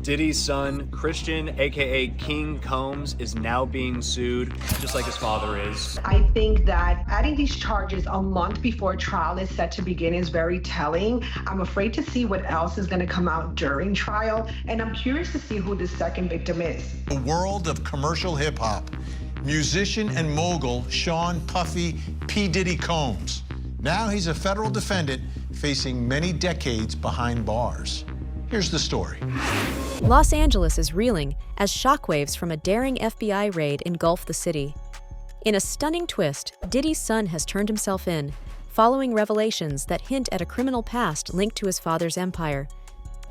Diddy's son, Christian, aka King Combs, is now being sued, just like his father is. I think that adding these charges a month before trial is set to begin is very telling. I'm afraid to see what else is going to come out during trial, and I'm curious to see who the second victim is. The world of commercial hip-hop. Musician and mogul Sean Puffy P. Diddy Combs. Now he's a federal defendant facing many decades behind bars. Here's the story. Los Angeles is reeling as shockwaves from a daring FBI raid engulf the city. In a stunning twist, Diddy's son has turned himself in, following revelations that hint at a criminal past linked to his father's empire.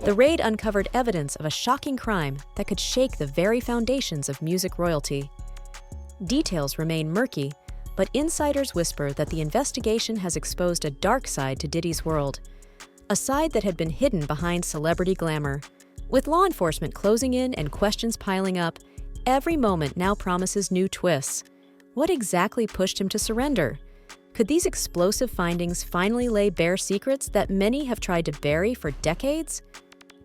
The raid uncovered evidence of a shocking crime that could shake the very foundations of music royalty. Details remain murky, but insiders whisper that the investigation has exposed a dark side to Diddy's world, a side that had been hidden behind celebrity glamour. With law enforcement closing in and questions piling up, every moment now promises new twists. What exactly pushed him to surrender? Could these explosive findings finally lay bare secrets that many have tried to bury for decades?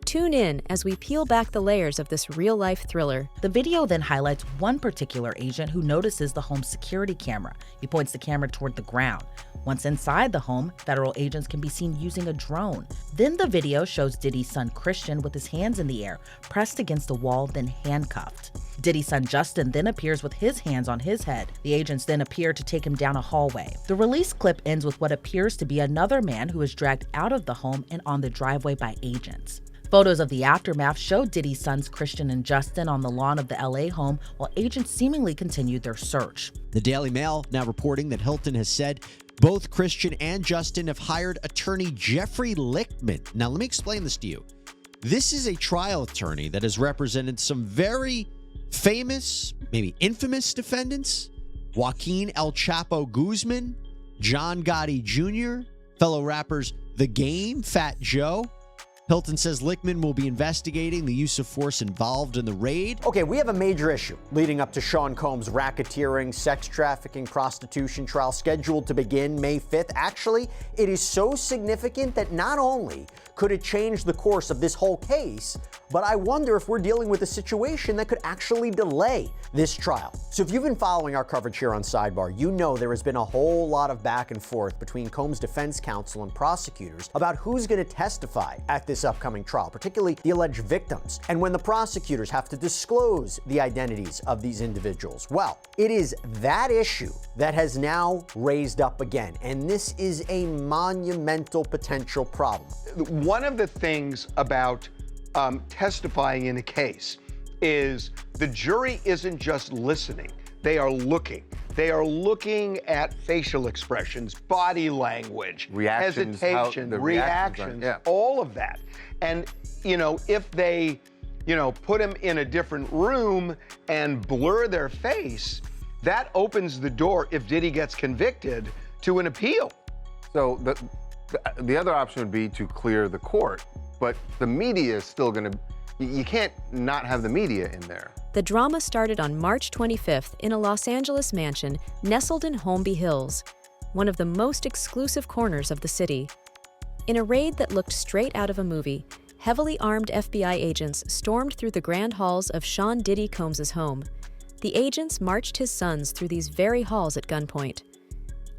Tune in as we peel back the layers of this real-life thriller. The video then highlights one particular agent who notices the home's security camera. He points the camera toward the ground. Once inside the home, federal agents can be seen using a drone. Then the video shows Diddy's son Christian with his hands in the air, pressed against the wall, then handcuffed. Diddy's son Justin then appears with his hands on his head. The agents then appear to take him down a hallway. The release clip ends with what appears to be another man who is dragged out of the home and on the driveway by agents. Photos of the aftermath show Diddy's sons Christian and Justin on the lawn of the LA home while agents seemingly continued their search. The Daily Mail now reporting that Hilton has said both Christian and Justin have hired attorney Jeffrey Lichtman. Now, let me explain this to you. This is a trial attorney that has represented some very famous, maybe infamous defendants. Joaquin El Chapo Guzman, John Gotti Jr., fellow rappers The Game, Fat Joe. Hilton says Lichtman will be investigating the use of force involved in the raid. Okay, we have a major issue leading up to Sean Combs' racketeering, sex trafficking, prostitution trial scheduled to begin May 5th. Actually, it is so significant that not only could it change the course of this whole case, but I wonder if we're dealing with a situation that could actually delay this trial. So if you've been following our coverage here on Sidebar, you know there has been a whole lot of back and forth between Combs' defense counsel and prosecutors about who's going to testify at this upcoming trial, particularly the alleged victims, and when the prosecutors have to disclose the identities of these individuals. Well, it is that issue that has now raised up again, and this is a monumental potential problem. One of the things about testifying in a case is the jury isn't just listening, they are looking. They are looking at facial expressions, body language, reactions, hesitation, reactions, all of that. And, you know, if they, you know, put them in a different room and blur their face, that opens the door, if Diddy gets convicted, to an appeal. So the other option would be to clear the court, but the media is still going to, you can't not have the media in there. The drama started on March 25th in a Los Angeles mansion nestled in Holmby Hills, one of the most exclusive corners of the city. In a raid that looked straight out of a movie, heavily armed FBI agents stormed through the grand halls of Sean Diddy Combs' home. The agents marched his sons through these very halls at gunpoint.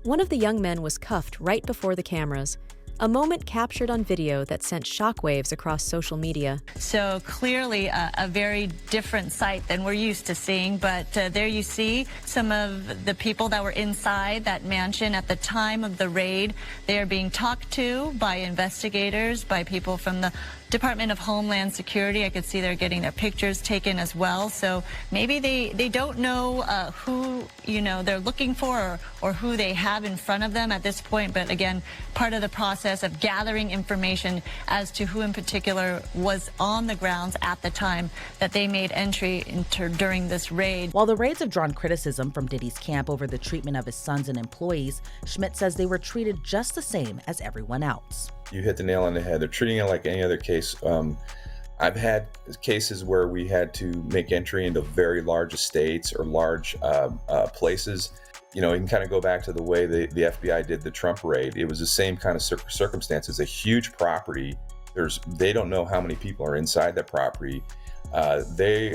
One of the young men was cuffed right before the cameras, a moment captured on video that sent shockwaves across social media. So clearly a very different sight than we're used to seeing, but there you see some of the people that were inside that mansion at the time of the raid. They are being talked to by investigators, by people from the Department of Homeland Security. I could see they're getting their pictures taken as well. So maybe they don't know who, you know, they're looking for or who they have in front of them at this point. But again, part of the process of gathering information as to who in particular was on the grounds at the time that they made entry into during this raid. While the raids have drawn criticism from Diddy's camp over the treatment of his sons and employees, Schmidt says they were treated just the same as everyone else. You hit the nail on the head. They're treating it like any other case. I've had cases where we had to make entry into very large estates or large places. You know, you can kind of go back to the way the FBI did the Trump raid. It was the same kind of circumstances, a huge property They don't know how many people are inside that property. Their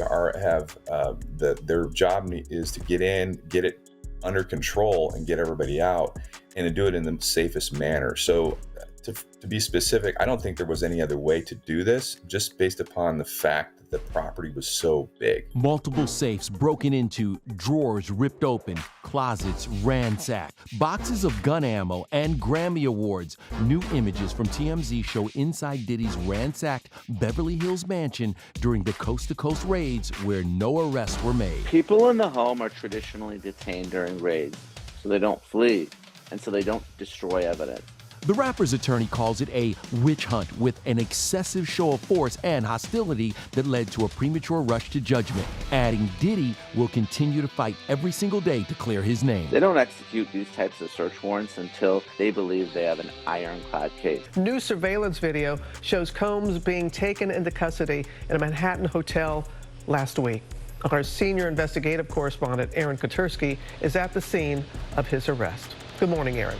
job is to get in, get it under control, and get everybody out, and to do it in the safest manner. So, to be specific, I don't think there was any other way to do this, just based upon the fact that the property was so big. Multiple safes broken into, drawers ripped open, closets ransacked, boxes of gun ammo, and Grammy Awards. New images from TMZ show inside Diddy's ransacked Beverly Hills mansion during the coast-to-coast raids where no arrests were made. People in the home are traditionally detained during raids, so they don't flee, and so they don't destroy evidence. The rapper's attorney calls it a witch hunt with an excessive show of force and hostility that led to a premature rush to judgment, adding Diddy will continue to fight every single day to clear his name. They don't execute these types of search warrants until they believe they have an ironclad case. New surveillance video shows Combs being taken into custody in a Manhattan hotel last week. Our senior investigative correspondent, Aaron Kotursky, is at the scene of his arrest. Good morning, Aaron.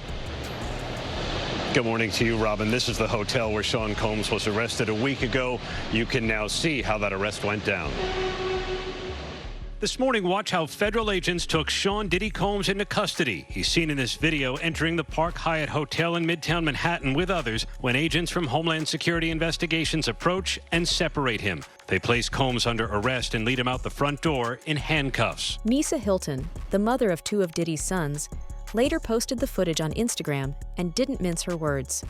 Good morning to you, Robin. This is the hotel where Sean Combs was arrested a week ago. You can now see how that arrest went down. This morning, watch how federal agents took Sean Diddy Combs into custody. He's seen in this video entering the Park Hyatt Hotel in Midtown Manhattan with others when agents from Homeland Security Investigations approach and separate him. They place Combs under arrest and lead him out the front door in handcuffs. Misa Hilton, the mother of two of Diddy's sons, later posted the footage on Instagram and didn't mince her words.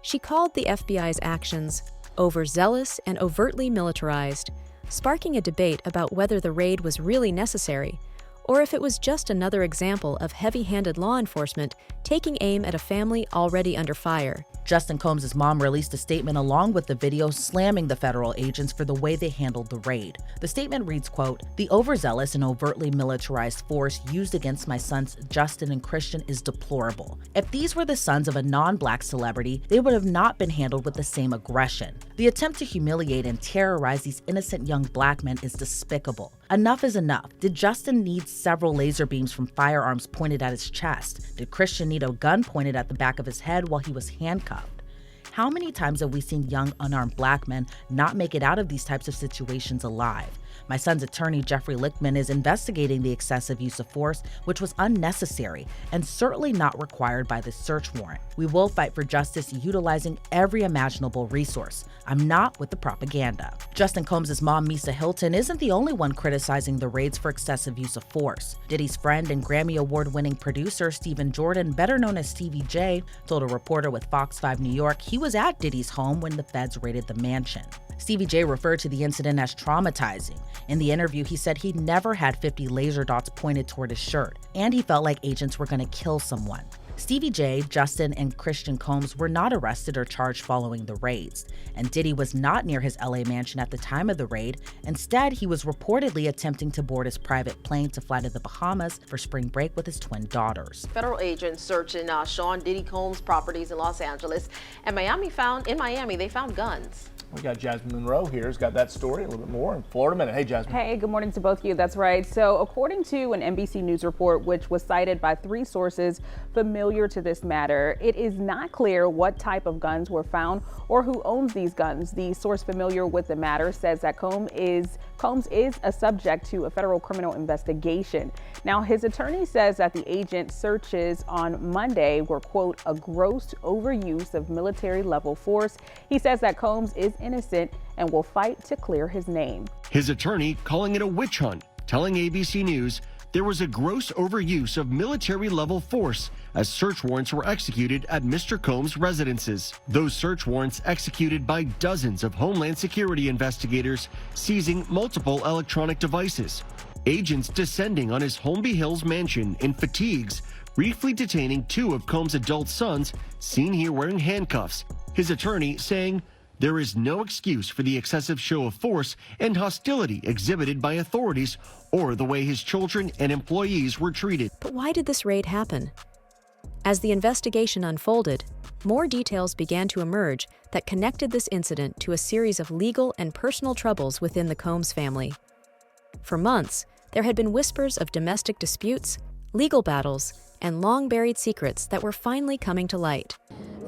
She called the FBI's actions overzealous and overtly militarized, sparking a debate about whether the raid was really necessary or if it was just another example of heavy-handed law enforcement taking aim at a family already under fire. Justin Combs' mom released a statement along with the video slamming the federal agents for the way they handled the raid. The statement reads, quote, "The overzealous and overtly militarized force used against my sons Justin and Christian is deplorable. If these were the sons of a non-black celebrity, they would have not been handled with the same aggression. The attempt to humiliate and terrorize these innocent young black men is despicable. Enough is enough. Did Justin need several laser beams from firearms pointed at his chest? Did Christian need a gun pointed at the back of his head while he was handcuffed? How many times have we seen young, unarmed black men not make it out of these types of situations alive? My son's attorney, Jeffrey Lichtman, is investigating the excessive use of force, which was unnecessary and certainly not required by this search warrant. We will fight for justice utilizing every imaginable resource. I'm not with the propaganda." Justin Combs' mom, Misa Hilton, isn't the only one criticizing the raids for excessive use of force. Diddy's friend and Grammy Award-winning producer, Stephen Jordan, better known as Stevie J, told a reporter with Fox 5 New York he was at Diddy's home when the feds raided the mansion. Stevie J referred to the incident as traumatizing. In the interview, he said he'd never had 50 laser dots pointed toward his shirt, and he felt like agents were going to kill someone. Stevie J, Justin, and Christian Combs were not arrested or charged following the raids, and Diddy was not near his LA mansion at the time of the raid. Instead, he was reportedly attempting to board his private plane to fly to the Bahamas for spring break with his twin daughters. Federal agents searching Sean Diddy Combs' properties in Los Angeles and Miami they found guns. We got Jasmine Monroe here, who's got that story, a little bit more in Florida Minute. Hey, Jasmine. Hey, good morning to both of you. That's right. So according to an NBC News report, which was cited by 3 sources familiar to this matter, it is not clear what type of guns were found or who owns these guns. The source familiar with the matter says that Combs is a subject to a federal criminal investigation. Now, his attorney says that the agent searches on Monday were, quote, a gross overuse of military level force. He says that Combs is innocent and will fight to clear his name. His attorney calling it a witch hunt, telling ABC News there was a gross overuse of military-level force as search warrants were executed at Mr. Combs' residences. Those search warrants executed by dozens of Homeland Security investigators, seizing multiple electronic devices. Agents descending on his Holmby Hills mansion in fatigues, briefly detaining 2 of Combs' adult sons, seen here wearing handcuffs. His attorney saying, there is no excuse for the excessive show of force and hostility exhibited by authorities or the way his children and employees were treated. But why did this raid happen? As the investigation unfolded, more details began to emerge that connected this incident to a series of legal and personal troubles within the Combs family. For months, there had been whispers of domestic disputes, legal battles, and long-buried secrets that were finally coming to light.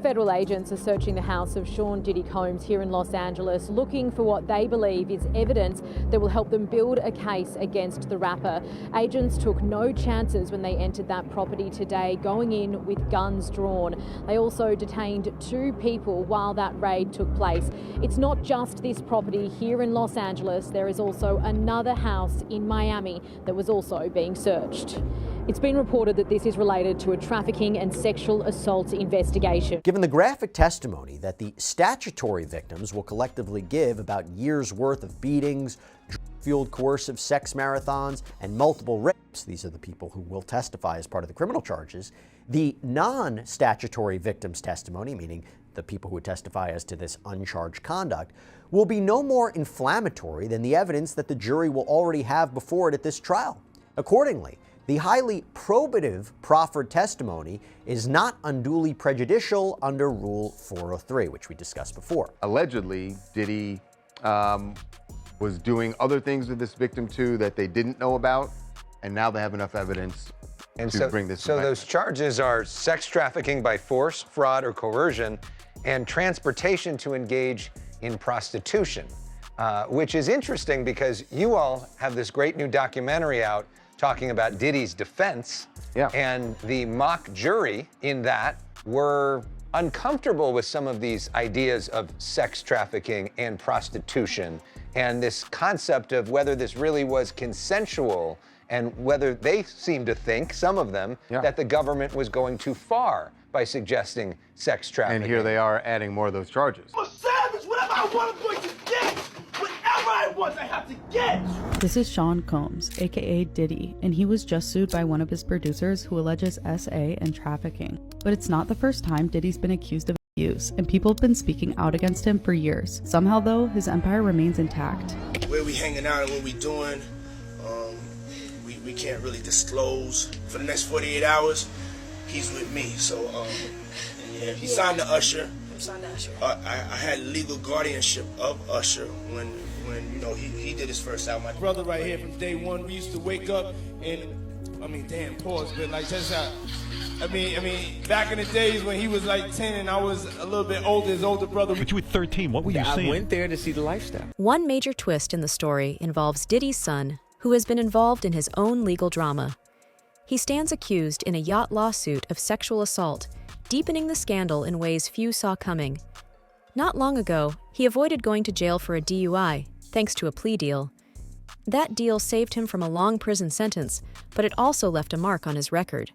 Federal agents are searching the house of Sean Diddy Combs here in Los Angeles, looking for what they believe is evidence that will help them build a case against the rapper. Agents took no chances when they entered that property today, going in with guns drawn. They also detained 2 people while that raid took place. It's not just this property here in Los Angeles. There is also another house in Miami that was also being searched. It's been reported that this is related to a trafficking and sexual assault investigation. Given the graphic testimony that the statutory victims will collectively give about years' worth of beatings, drug-fueled coercive sex marathons, and multiple rapes, these are the people who will testify as part of the criminal charges, the non-statutory victims' testimony, meaning the people who would testify as to this uncharged conduct, will be no more inflammatory than the evidence that the jury will already have before it at this trial. Accordingly, the highly probative proffered testimony is not unduly prejudicial under Rule 403, which we discussed before. Allegedly, Diddy was doing other things with this victim too that they didn't know about, and now they have enough evidence to bring this. So those charges are sex trafficking by force, fraud, or coercion, and transportation to engage in prostitution, which is interesting because you all have this great new documentary out talking about Diddy's defense, and the mock jury in that were uncomfortable with some of these ideas of sex trafficking and prostitution, and this concept of whether this really was consensual, and whether they seemed to think, some of them, that the government was going too far by suggesting sex trafficking. And here they are adding more of those charges. I'm a savage. Whatever I want, I'm going to get. Whatever I want, I have to get. This is Sean Combs, aka Diddy, and he was just sued by one of his producers who alleges SA and trafficking. But it's not the first time Diddy's been accused of abuse, and people have been speaking out against him for years. Somehow, though, his empire remains intact. Where we hanging out and what we doing, we can't really disclose. For the next 48 hours, he's with me. So, yeah, he signed to Usher. I had legal guardianship of Usher when you know he did his first album. My brother right here from day one, we used to wake up and pause, but like just how. I mean, back in the days when he was like 10 and I was a little bit older, his older brother. But you were 13. What were you seeing? I went there to see the lifestyle. One major twist in the story involves Diddy's son, who has been involved in his own legal drama. He stands accused in a yacht lawsuit of sexual assault, deepening the scandal in ways few saw coming. Not long ago, he avoided going to jail for a DUI, thanks to a plea deal. That deal saved him from a long prison sentence, but it also left a mark on his record.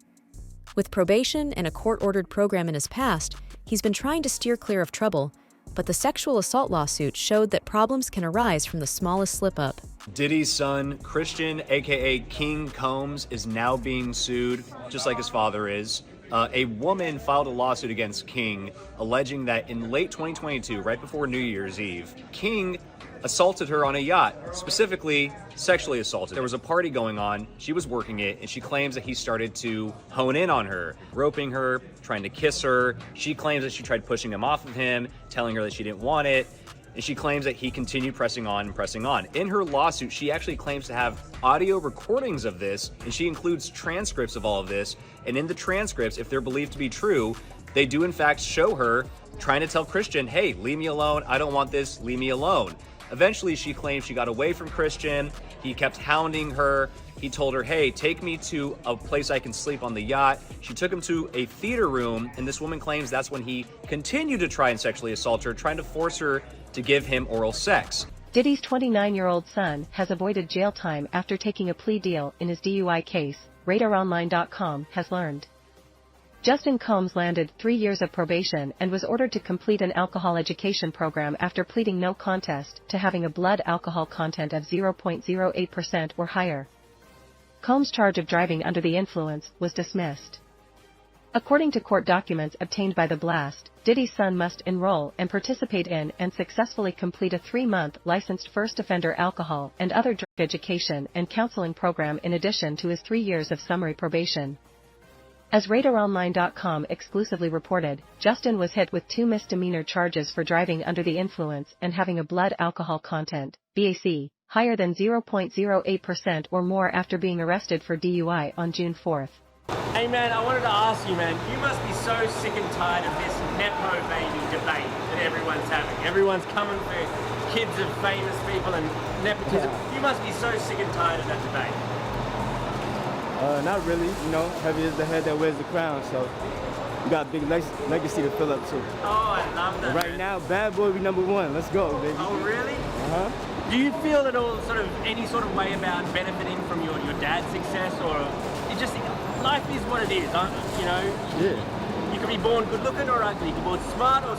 With probation and a court-ordered program in his past, he's been trying to steer clear of trouble, but the sexual assault lawsuit showed that problems can arise from the smallest slip-up. Diddy's son, Christian, aka King Combs, is now being sued, just like his father is. A woman filed a lawsuit against King, alleging that in late 2022, right before New Year's Eve, King assaulted her on a yacht, specifically sexually assaulted. There was a party going on, she was working it, and she claims that he started to hone in on her, roping her, trying to kiss her. She claims that she tried pushing him off of him, telling her that she didn't want it, and she claims that he continued pressing on and pressing on. In her lawsuit, she actually claims to have audio recordings of this, and she includes transcripts of all of this, and in the transcripts, if they're believed to be true, they do in fact show her trying to tell Christian, hey, leave me alone, I don't want this, leave me alone. Eventually, she claims she got away from Christian. He kept hounding her. He told her, hey, take me to a place I can sleep on the yacht. She took him to a theater room, and this woman claims that's when he continued to try and sexually assault her, trying to force her to give him oral sex. Diddy's 29-year-old son has avoided jail time after taking a plea deal in his DUI case, RadarOnline.com has learned. Justin Combs landed 3 years of probation and was ordered to complete an alcohol education program after pleading no contest to having a blood alcohol content of 0.08% or higher. Combs' charge of driving under the influence was dismissed. According to court documents obtained by The Blast, Diddy's son must enroll and participate in and successfully complete a 3-month licensed first offender alcohol and other drug education and counseling program in addition to his 3 years of summary probation. As RadarOnline.com exclusively reported, Justin was hit with 2 misdemeanor charges for driving under the influence and having a blood alcohol content, BAC, higher than 0.08% or more after being arrested for DUI on June 4. Hey man, I wanted to ask you, man, you must be so sick and tired of this Nepo baby debate that everyone's having. Everyone's coming for kids of famous people and nepotism. You must be so sick and tired of that debate. Not really, you know, heavy is the head that wears the crown, so we got a big legacy to fill up too. Oh, I love that. Right now, bad boy be #1. Let's go, baby. Oh, really? Uh-huh. Do you feel at all any sort of way about benefiting from your dad's success, or it just, life is what it is, you know? Yeah. You can be born good looking or ugly, you can be born smart or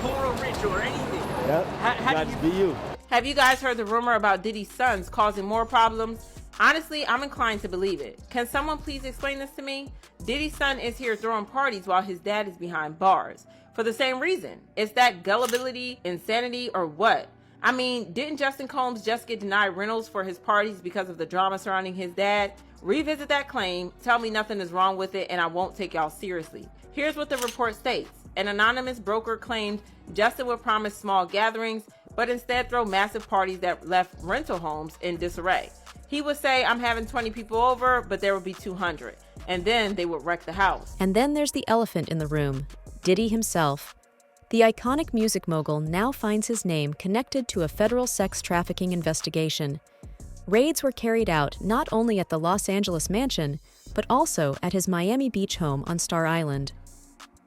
poor or rich or anything. Yep, How do you be you. Have you guys heard the rumor about Diddy's sons causing more problems? Honestly, I'm inclined to believe it. Can someone please explain this to me? Diddy's son is here throwing parties while his dad is behind bars. For the same reason. Is that gullibility, insanity, or what? I mean, didn't Justin Combs just get denied rentals for his parties because of the drama surrounding his dad? Revisit that claim, tell me nothing is wrong with it, and I won't take y'all seriously. Here's what the report states. An anonymous broker claimed Justin would promise small gatherings, but instead throw massive parties that left rental homes in disarray. He would say, I'm having 20 people over, but there would be 200. And then they would wreck the house. And then there's the elephant in the room, Diddy himself. The iconic music mogul now finds his name connected to a federal sex trafficking investigation. Raids were carried out not only at the Los Angeles mansion, but also at his Miami Beach home on Star Island.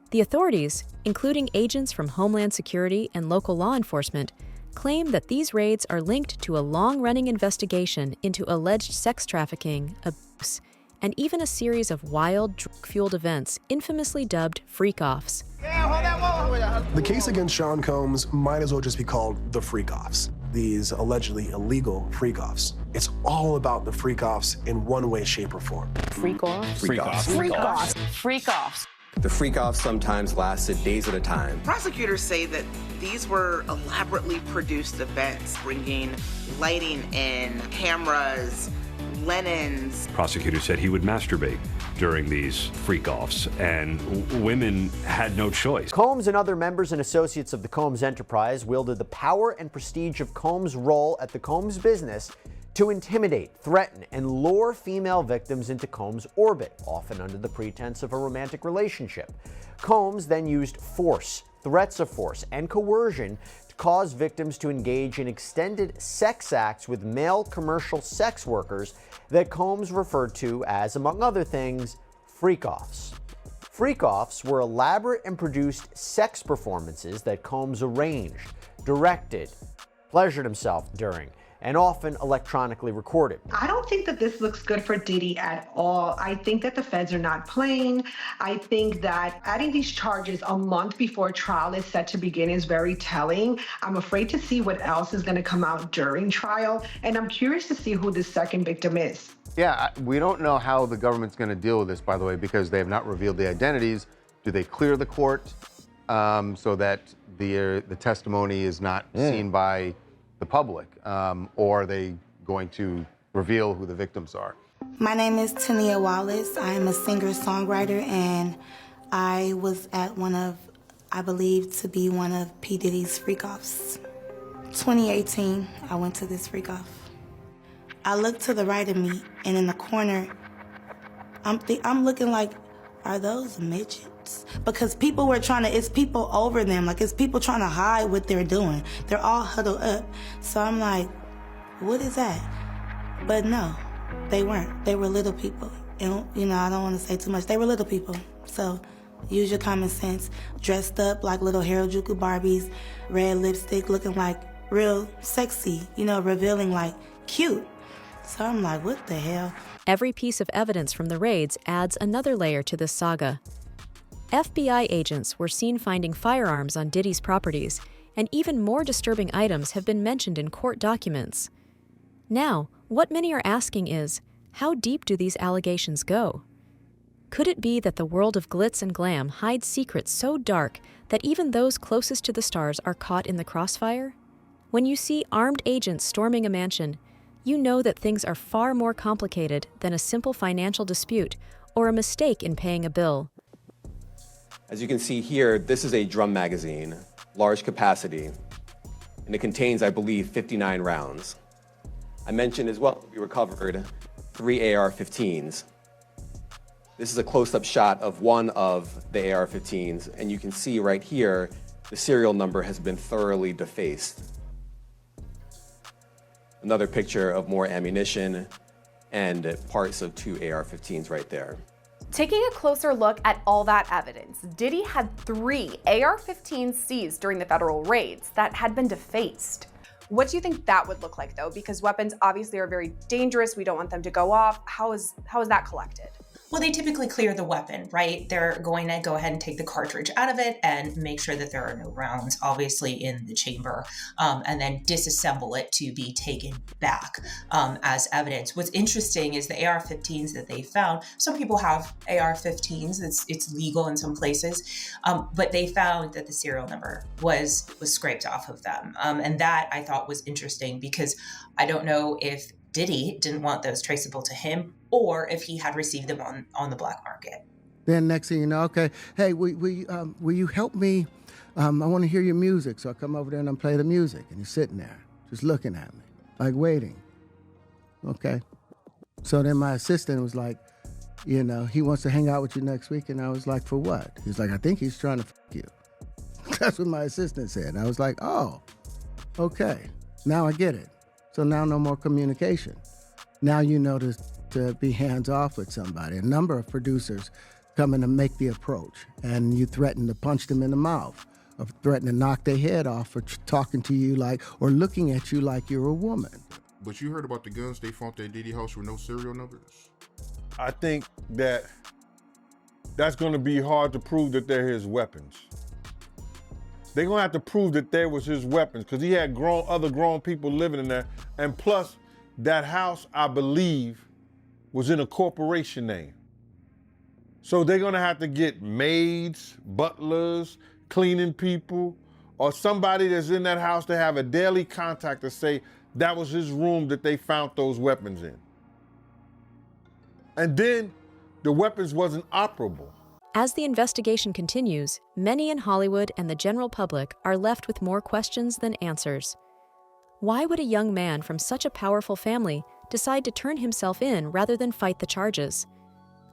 The authorities, including agents from Homeland Security and local law enforcement, claim that these raids are linked to a long-running investigation into alleged sex trafficking, abuse, and even a series of wild, drug-fueled events infamously dubbed freakoffs. The case against Sean Combs might as well just be called the freakoffs. These allegedly illegal freakoffs. It's all about the freakoffs in one way, shape, or form. Freakoffs? Freakoffs. Freakoffs. The freak-offs sometimes lasted days at a time. Prosecutors say that these were elaborately produced events, bringing lighting in, cameras, linens. Prosecutors said he would masturbate during these freak-offs, and women had no choice. Combs and other members and associates of the Combs enterprise wielded the power and prestige of Combs' role at the Combs business to intimidate, threaten, and lure female victims into Combs' orbit, often under the pretense of a romantic relationship. Combs then used force, threats of force, and coercion to cause victims to engage in extended sex acts with male commercial sex workers that Combs referred to as, among other things, freak-offs. Freak-offs were elaborate and produced sex performances that Combs arranged, directed, pleasured himself during, and often electronically recorded. I don't think that this looks good for Diddy at all. I think that the feds are not playing. I think that adding these charges a month before trial is set to begin is very telling. I'm afraid to see what else is going to come out during trial, and I'm curious to see who the second victim is. Yeah, we don't know how the government's going to deal with this, by the way, because they have not revealed the identities. Do they clear the court so that the testimony is not seen by the public, or are they going to reveal who the victims are? My name is Tania Wallace. I am a singer-songwriter, and I was at I believe to be one of P. Diddy's freak-offs. 2018, I went to this freak-off. I looked to the right of me, and in the corner, I'm looking like, are those midgets? Because people were it's people over them, like it's people trying to hide what they're doing. They're all huddled up. So I'm like, what is that? But no, they weren't. They were little people. And, I don't want to say too much. They were little people. So use your common sense. Dressed up like little Harajuku Barbies, red lipstick, looking like real sexy, revealing like cute. So I'm like, what the hell? Every piece of evidence from the raids adds another layer to this saga. FBI agents were seen finding firearms on Diddy's properties, and even more disturbing items have been mentioned in court documents. Now, what many are asking is, how deep do these allegations go? Could it be that the world of glitz and glam hides secrets so dark that even those closest to the stars are caught in the crossfire? When you see armed agents storming a mansion, you know that things are far more complicated than a simple financial dispute or a mistake in paying a bill. As you can see here, this is a drum magazine, large capacity, and it contains, I believe, 59 rounds. I mentioned as well we recovered 3 AR-15s. This is a close-up shot of one of the AR-15s, and you can see right here, the serial number has been thoroughly defaced. Another picture of more ammunition and parts of 2 AR-15s right there. Taking a closer look at all that evidence, Diddy had 3 AR-15s seized during the federal raids that had been defaced. What do you think that would look like though? Because weapons obviously are very dangerous. We don't want them to go off. How is that collected? Well, they typically clear the weapon, right? They're going to go ahead and take the cartridge out of it and make sure that there are no rounds, obviously, in the chamber, and then disassemble it to be taken back as evidence. What's interesting is the AR-15s that they found. Some people have AR-15s; it's legal in some places, but they found that the serial number was scraped off of them, and that I thought was interesting because I don't know if Diddy didn't want those traceable to him, or if he had received them on the black market. Then next thing you know, okay, hey, will you help me? I want to hear your music. So I come over there and I play the music, and he's sitting there, just looking at me, like waiting. Okay. So then my assistant was like, he wants to hang out with you next week, and I was like, for what? He's like, I think he's trying to f*** you. That's what my assistant said. And I was like, oh, okay, now I get it. So now no more communication. Now you know to be hands-off with somebody. A number of producers come in to make the approach, and you threaten to punch them in the mouth, or threaten to knock their head off for talking to you or looking at you like you're a woman. But you heard about the guns they found at Diddy house with no serial numbers? I think that's going to be hard to prove that they're his weapons. They're going to have to prove that they was his weapons because he had other grown people living in there. And plus, that house, I believe, was in a corporation name. So they're going to have to get maids, butlers, cleaning people, or somebody that's in that house to have a daily contact to say that was his room that they found those weapons in. And then the weapons wasn't operable. As the investigation continues, many in Hollywood and the general public are left with more questions than answers. Why would a young man from such a powerful family decide to turn himself in rather than fight the charges?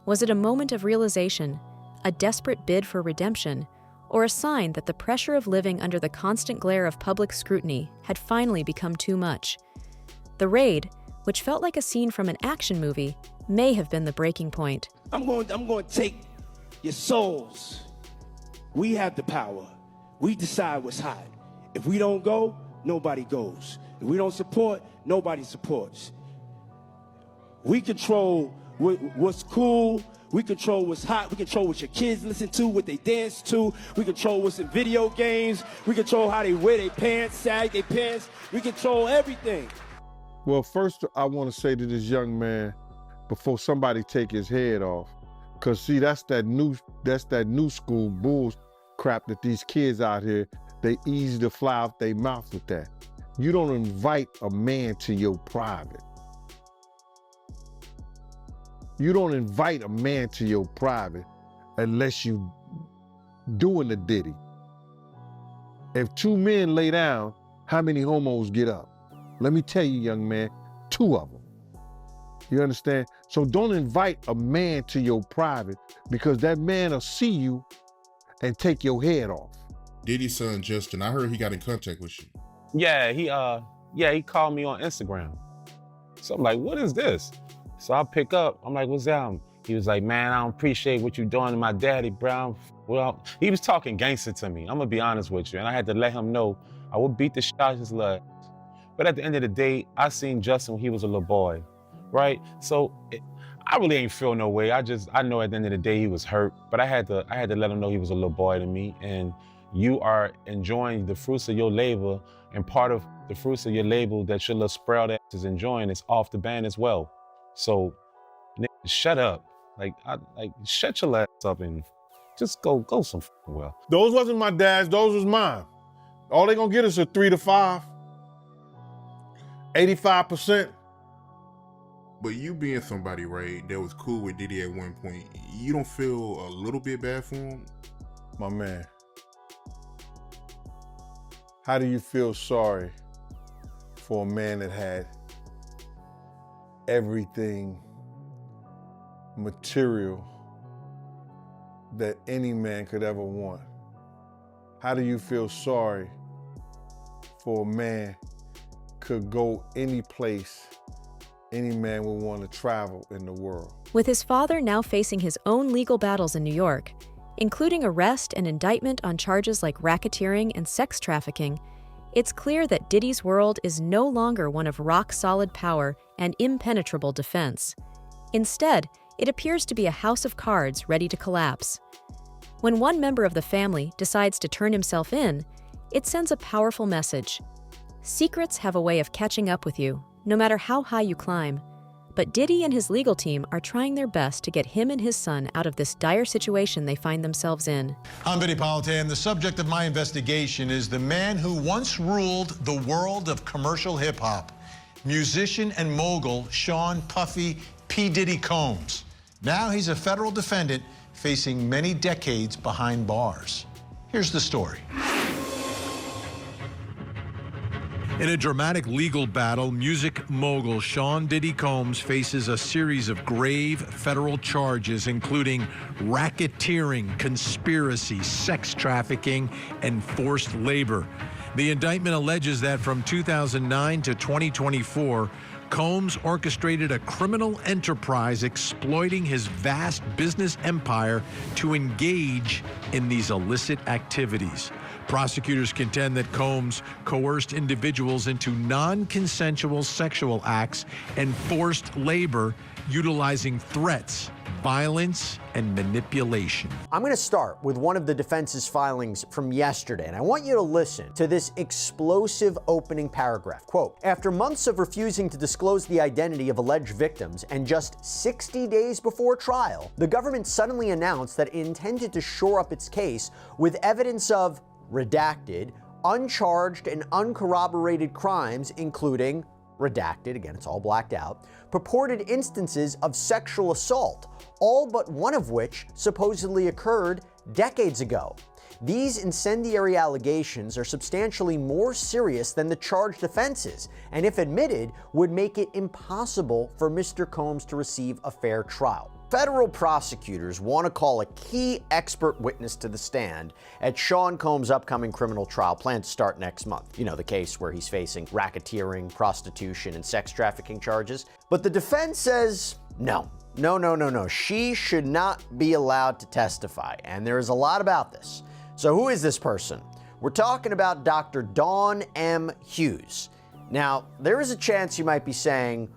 Was it a moment of realization, a desperate bid for redemption, or a sign that the pressure of living under the constant glare of public scrutiny had finally become too much? The raid, which felt like a scene from an action movie, may have been the breaking point. I'm going to take your souls. We have the power. We decide what's hot. If we don't go, nobody goes. If we don't support, nobody supports. We control what's cool. We control what's hot. We control what your kids listen to, what they dance to. We control what's in video games. We control how they wear their pants, sag their pants. We control everything. Well, first I want to say to this young man, before somebody take his head off, because see, that's that new school bull crap that these kids out here, they easy to fly out their mouth with that. You don't invite a man to your private. You don't invite a man to your private unless you doing the Diddy. If 2 men lay down, how many homos get up? Let me tell you, young man, 2 of them. You understand? So don't invite a man to your private because that man will see you and take your head off. Diddy's son, Justin, I heard he got in contact with you. Yeah, he called me on Instagram. So I'm like, what is this? So I pick up, I'm like, what's that? He was like, man, I don't appreciate what you're doing to my daddy, bro. Well, he was talking gangster to me. I'm gonna be honest with you. And I had to let him know I would beat the shit out of his leg. But at the end of the day, I seen Justin when he was a little boy, right? So I really ain't feel no way. I know at the end of the day he was hurt, but I had to let him know he was a little boy to me. And you are enjoying the fruits of your labor, and part of the fruits of your labor that your little sprout ass is enjoying is off the band as well. So, nigga, shut up. Shut your ass up and just go some well. Those wasn't my dad's, those was mine. All they gonna get is a 3 to 5. 85%. But you being somebody, right, that was cool with Diddy at one point, you don't feel a little bit bad for him? My man, how do you feel sorry for a man that had everything material that any man could ever want. How do you feel sorry for a man could go any place any man would want to travel in the world? With his father now facing his own legal battles in New York, including arrest and indictment on charges like racketeering and sex trafficking, it's clear that Diddy's world is no longer one of rock-solid power and impenetrable defense. Instead, it appears to be a house of cards ready to collapse. When one member of the family decides to turn himself in, it sends a powerful message. Secrets have a way of catching up with you, no matter how high you climb. But Diddy and his legal team are trying their best to get him and his son out of this dire situation they find themselves in. I'm Vinny Politan, and the subject of my investigation is the man who once ruled the world of commercial hip-hop, musician and mogul Sean Puffy P. Diddy Combs. Now he's a federal defendant facing many decades behind bars. Here's the story. In a dramatic legal battle, music mogul Sean Diddy Combs faces a series of grave federal charges, including racketeering, conspiracy, sex trafficking, and forced labor. The indictment alleges that from 2009 to 2024, Combs orchestrated a criminal enterprise exploiting his vast business empire to engage in these illicit activities. Prosecutors contend that Combs coerced individuals into non-consensual sexual acts and forced labor, utilizing threats, violence, and manipulation. I'm going to start with one of the defense's filings from yesterday, and I want you to listen to this explosive opening paragraph. Quote, after months of refusing to disclose the identity of alleged victims and just 60 days before trial, the government suddenly announced that it intended to shore up its case with evidence of redacted, uncharged, and uncorroborated crimes, including redacted, again, it's all blacked out, purported instances of sexual assault, all but one of which supposedly occurred decades ago. These incendiary allegations are substantially more serious than the charged offenses, and if admitted, would make it impossible for Mr. Combs to receive a fair trial. Federal prosecutors want to call a key expert witness to the stand at Sean Combs' upcoming criminal trial planned to start next month. You know, the case where he's facing racketeering, prostitution, and sex trafficking charges. But the defense says no. She should not be allowed to testify. And there is a lot about this. So who is this person? We're talking about Dr. Dawn M. Hughes. Now, there is a chance you might be saying,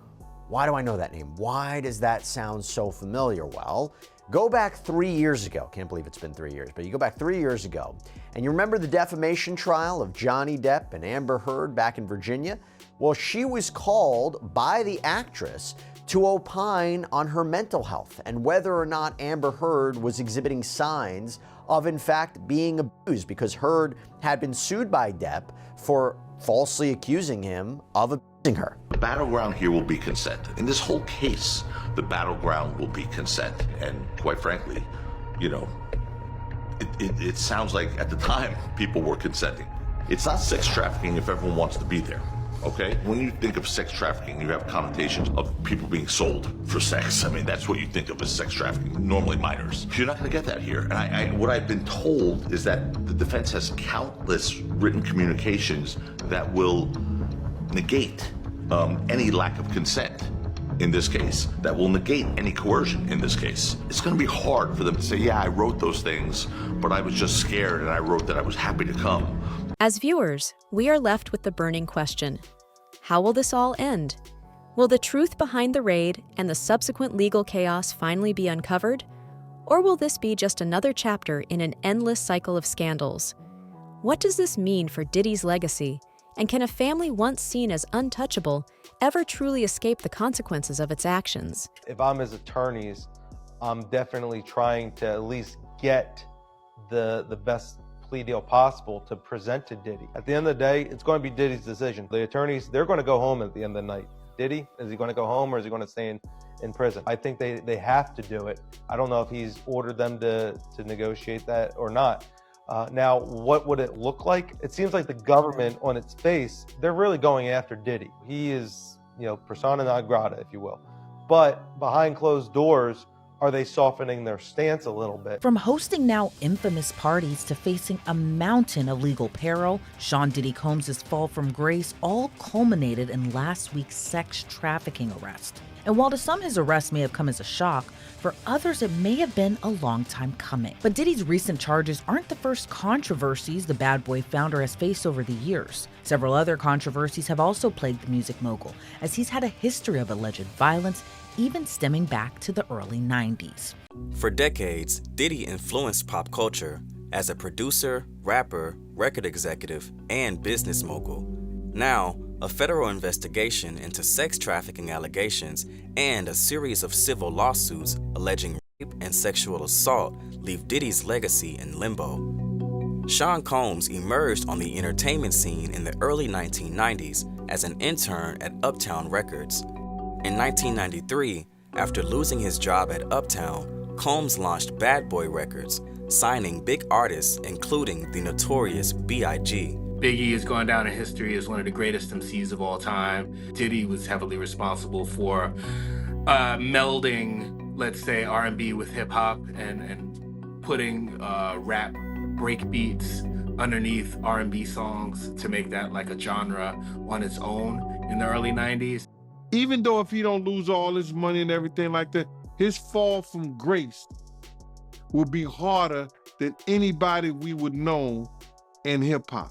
why do I know that name? Why does that sound so familiar? Well, go back 3 years ago. Can't believe it's been 3 years, but you go back 3 years ago, and you remember the defamation trial of Johnny Depp and Amber Heard back in Virginia? Well, she was called by the actress to opine on her mental health and whether or not Amber Heard was exhibiting signs of, in fact, being abused, because Heard had been sued by Depp for falsely accusing him of abusing her. The battleground here will be consent. In this whole case, the battleground will be consent. And quite frankly, you know, it sounds like at the time people were consenting. It's not sex trafficking if everyone wants to be there. Okay? When you think of sex trafficking, you have connotations of people being sold for sex. I mean, that's what you think of as sex trafficking, normally minors. You're not going to get that here. And what I've been told is that the defense has countless written communications that will negate any lack of consent in this case, that will negate any coercion in this case. It's going to be hard for them to say, yeah, I wrote those things, but I was just scared and I wrote that I was happy to come. As viewers, we are left with the burning question: how will this all end? Will the truth behind the raid and the subsequent legal chaos finally be uncovered? Or will this be just another chapter in an endless cycle of scandals? What does this mean for Diddy's legacy? And can a family once seen as untouchable ever truly escape the consequences of its actions? If I'm his attorneys, I'm definitely trying to at least get the best plea deal possible to present to Diddy. At the end of the day, it's going to be Diddy's decision. The attorneys, they're going to go home at the end of the night. Diddy, is he going to go home or is he going to stay in prison? I think they have to do it. I don't know if he's ordered them to negotiate that or not. Now, what would it look like? It seems like the government on its face, they're really going after Diddy. He is, persona non grata, if you will. But behind closed doors, are they softening their stance a little bit? From hosting now infamous parties to facing a mountain of legal peril, Sean Diddy Combs' fall from grace all culminated in last week's sex trafficking arrest. And while to some his arrest may have come as a shock, for others it may have been a long time coming. But Diddy's recent charges aren't the first controversies the Bad Boy founder has faced over the years. Several other controversies have also plagued the music mogul, as he's had a history of alleged violence, even stemming back to the early 90s. For decades, Diddy influenced pop culture as a producer, rapper, record executive, and business mogul. Now, a federal investigation into sex trafficking allegations and a series of civil lawsuits alleging rape and sexual assault leave Diddy's legacy in limbo. Sean Combs emerged on the entertainment scene in the early 1990s as an intern at Uptown Records. In 1993, after losing his job at Uptown, Combs launched Bad Boy Records, signing big artists including the notorious B.I.G. Biggie is going down in history as one of the greatest MCs of all time. Diddy was heavily responsible for melding, let's say, R&B with hip hop and putting rap break beats underneath R&B songs to make that like a genre on its own in the early 90s. Even though if he don't lose all his money and everything like that, his fall from grace will be harder than anybody we would know in hip hop.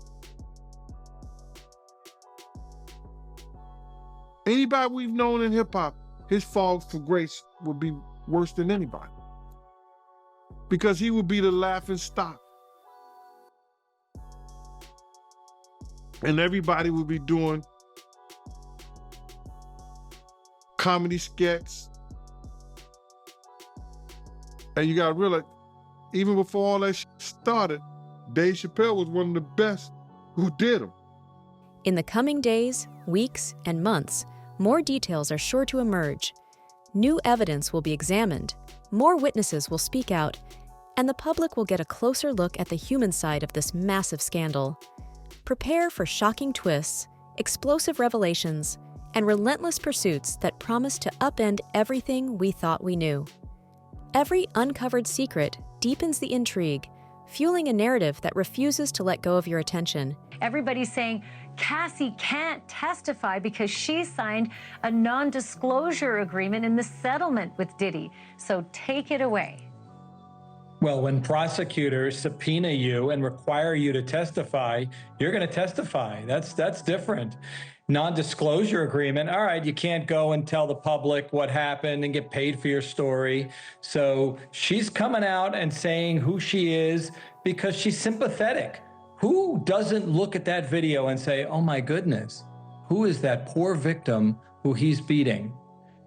Anybody we've known in hip hop, his fall from grace would be worse than anybody. Because he would be the laughing stock. And everybody would be doing comedy skits. And you gotta realize, even before all that started, Dave Chappelle was one of the best who did them. In the coming days, weeks, and months, more details are sure to emerge. New evidence will be examined, more witnesses will speak out, and the public will get a closer look at the human side of this massive scandal. Prepare for shocking twists, explosive revelations, and relentless pursuits that promise to upend everything we thought we knew. Every uncovered secret deepens the intrigue, fueling a narrative that refuses to let go of your attention. Everybody's saying Cassie can't testify because she signed a non-disclosure agreement in the settlement with Diddy. So take it away. Well, when prosecutors subpoena you and require you to testify, you're going to testify. That's different. Non-disclosure agreement, all right, you can't go and tell the public what happened and get paid for your story. So she's coming out and saying who she is because she's sympathetic. Who doesn't look at that video and say, oh my goodness, who is that poor victim who he's beating?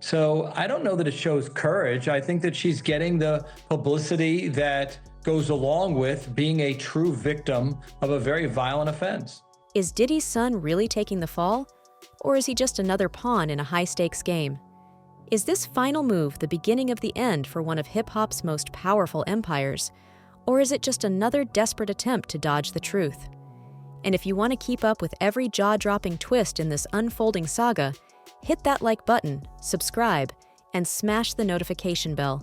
So I don't know that it shows courage. I think that she's getting the publicity that goes along with being a true victim of a very violent offense. Is Diddy's son really taking the fall? Or is he just another pawn in a high-stakes game? Is this final move the beginning of the end for one of hip-hop's most powerful empires? Or is it just another desperate attempt to dodge the truth? And if you want to keep up with every jaw-dropping twist in this unfolding saga, hit that like button, subscribe, and smash the notification bell.